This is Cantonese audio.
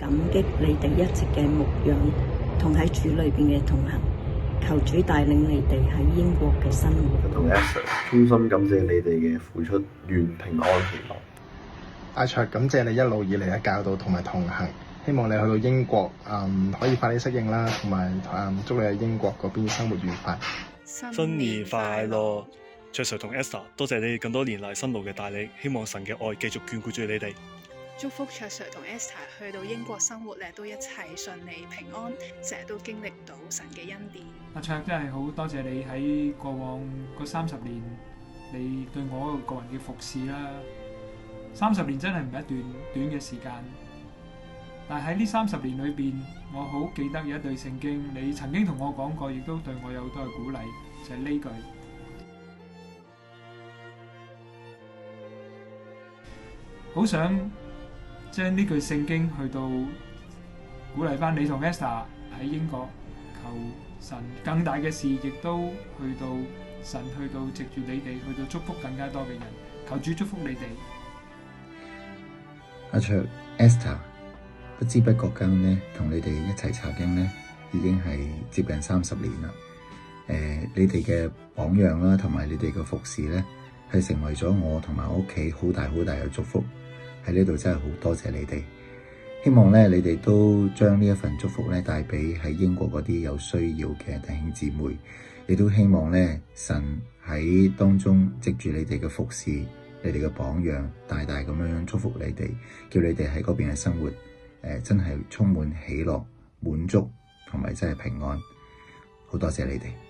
感激你哋一直嘅牧養同喺主裏邊嘅同行。求主帶領你哋喺英國嘅生活。同 Esther 衷心感謝你哋嘅付出，願平安喜樂。阿卓，感謝你一路以嚟嘅教導同埋同行，希望你去到英國可以快啲適應啦，同埋祝你喺英國嗰邊生活愉快。新年快樂！卓 Sir 同 Esther， 多謝你哋咁多年嚟辛勞嘅帶領，希望神嘅愛繼續眷顧住你哋。祝福卓 Sir 同 Esther 去到英國生活咧，都一切順利平安，成日都經歷到神嘅恩典。阿卓真係好多謝你喺過往嗰30年，你對我個人嘅服侍啦。30年真係唔係一段短嘅時間，但係喺呢30年裏邊，我好記得有一對聖經，你曾經同我講過，亦都對我有好多嘅鼓勵，就係呢句。好想將呢句聖經去到鼓勵翻你同 Esther 喺英國，求神更大嘅事，亦都去到神去到藉住你哋去到祝福更加多嘅人，求主祝福你哋。阿卓 Esther 不知不覺間呢，同你哋一齊查經呢，已經係接近30年啦。你哋嘅榜樣啦，同埋你哋嘅服侍呢，係成為咗我同埋我屋企好大嘅祝福。喺呢度真係好多謝你哋，希望咧你哋都將呢一份祝福咧帶俾喺英國嗰啲有需要嘅弟兄姊妹，亦都希望咧神喺當中藉住你哋嘅服侍、你哋嘅榜樣，大大咁樣祝福你哋，叫你哋喺嗰邊嘅生活真係充滿喜樂、滿足同埋真係平安。好多謝你哋。